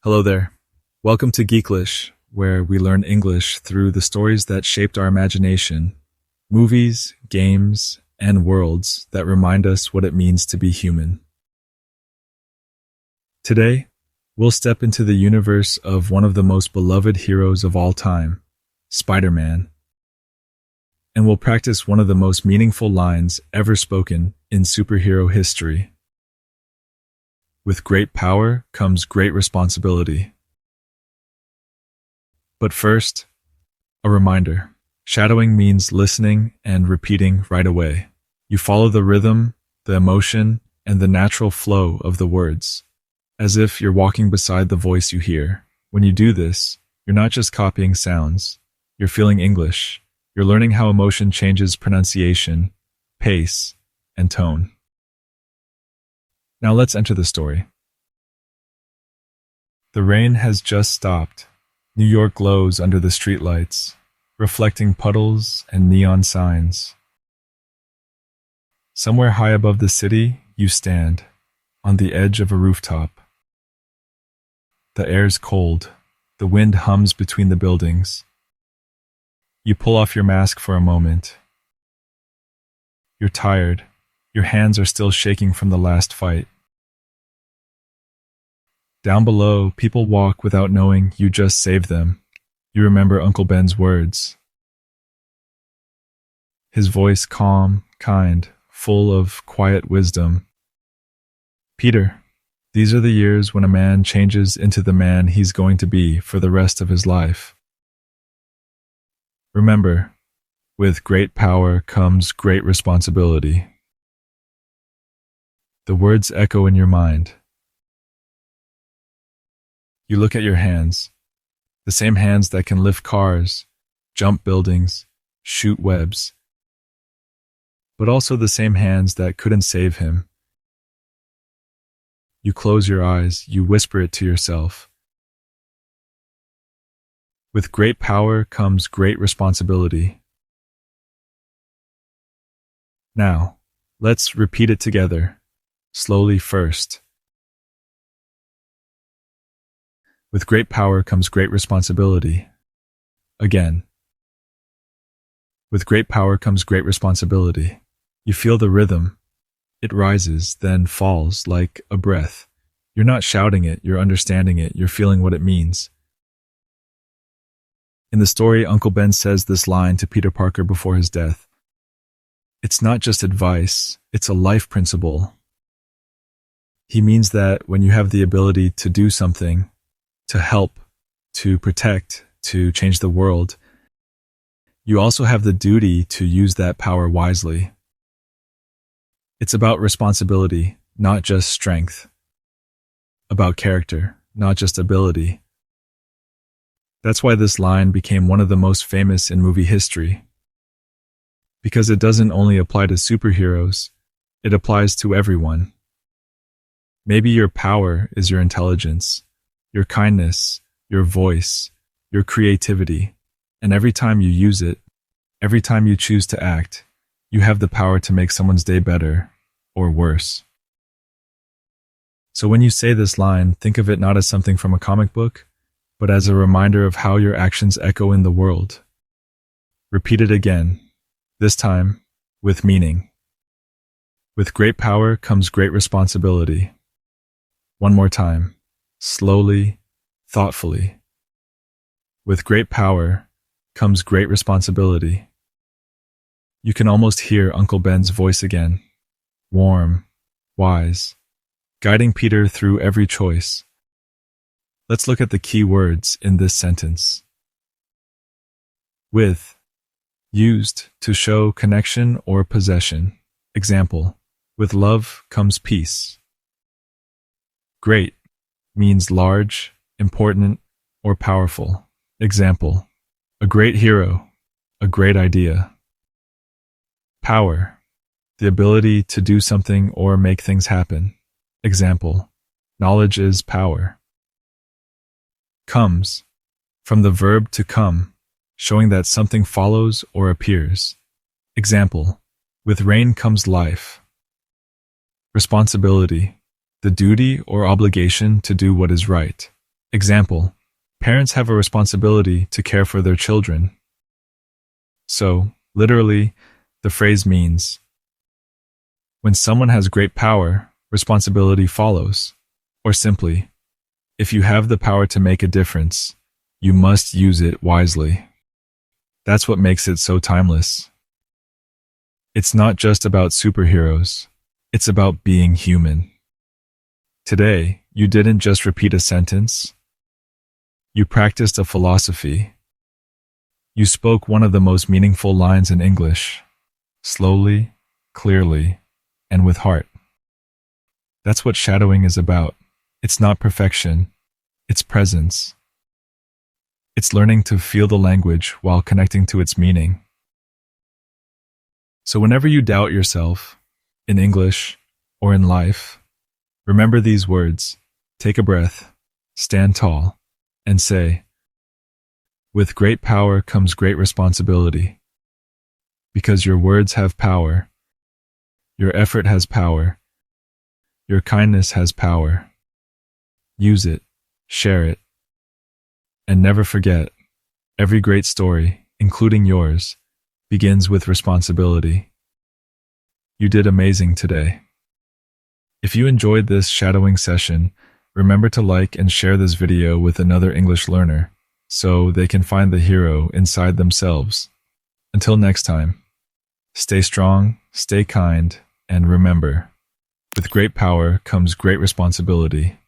Hello there. Welcome to Geeklish, where we learn English through the stories that shaped our imagination, movies, games, and worlds that remind us what it means to be human. Today, we'll step into the universe of one of the most beloved heroes of all time, Spider-Man, and we'll practice one of the most meaningful lines ever spoken in superhero history. With great power comes great responsibility. But first, a reminder. Shadowing means listening and repeating right away. You follow the rhythm, the emotion, and the natural flow of the words, as if you're walking beside the voice you hear. When you do this, you're not just copying sounds. You're feeling English. You're learning how emotion changes pronunciation, pace, and tone. Now let's enter the story. The rain has just stopped. New York glows under the streetlights, reflecting puddles and neon signs. Somewhere high above the city, you stand, on the edge of a rooftop. The air's cold. The wind hums between the buildings. You pull off your mask for a moment. You're tired. Your hands are still shaking from the last fight. Down below, people walk without knowing you just saved them. You remember Uncle Ben's words. His voice calm, kind, full of quiet wisdom. Peter, these are the years when a man changes into the man he's going to be for the rest of his life. Remember, with great power comes great responsibility. The words echo in your mind. You look at your hands, the same hands that can lift cars, jump buildings, shoot webs, but also the same hands that couldn't save him. You close your eyes, you whisper it to yourself. With great power comes great responsibility. Now, let's repeat it together, slowly first. With great power comes great responsibility. Again. With great power comes great responsibility. You feel the rhythm. It rises, then falls like a breath. You're not shouting it, you're understanding it, you're feeling what it means. In the story, Uncle Ben says this line to Peter Parker before his death. It's not just advice, it's a life principle. He means that when you have the ability to do something, to help, to protect, to change the world, you also have the duty to use that power wisely. It's about responsibility, not just strength. About character, not just ability. That's why this line became one of the most famous in movie history. Because it doesn't only apply to superheroes, it applies to everyone. Maybe your power is your intelligence, your kindness, your voice, your creativity, and every time you use it, every time you choose to act, you have the power to make someone's day better or worse. So when you say this line, think of it not as something from a comic book, but as a reminder of how your actions echo in the world. Repeat it again, this time with meaning. With great power comes great responsibility. One more time. Slowly, thoughtfully. With great power comes great responsibility. You can almost hear Uncle Ben's voice again, warm, wise, guiding Peter through every choice. Let's look at the key words in this sentence. With, used to show connection or possession. Example, with love comes peace. Great means large, important, or powerful. Example, a great hero, a great idea. Power, the ability to do something or make things happen. Example, knowledge is power. Comes, from the verb to come, showing that something follows or appears. Example, with rain comes life. Responsibility, the duty or obligation to do what is right. Example: parents have a responsibility to care for their children. So, literally, the phrase means, when someone has great power, responsibility follows. Or simply, if you have the power to make a difference, you must use it wisely. That's what makes it so timeless. It's not just about superheroes. It's about being human. Today, you didn't just repeat a sentence. You practiced a philosophy. You spoke one of the most meaningful lines in English, slowly, clearly, and with heart. That's what shadowing is about. It's not perfection. It's presence. It's learning to feel the language while connecting to its meaning. So whenever you doubt yourself, in English or in life, remember these words. Take a breath, stand tall, and say, with great power comes great responsibility. Because your words have power, your effort has power, your kindness has power. Use it, share it, and never forget, every great story, including yours, begins with responsibility. You did amazing today. If you enjoyed this shadowing session, remember to like and share this video with another English learner so they can find the hero inside themselves. Until next time, stay strong, stay kind, and remember, with great power comes great responsibility.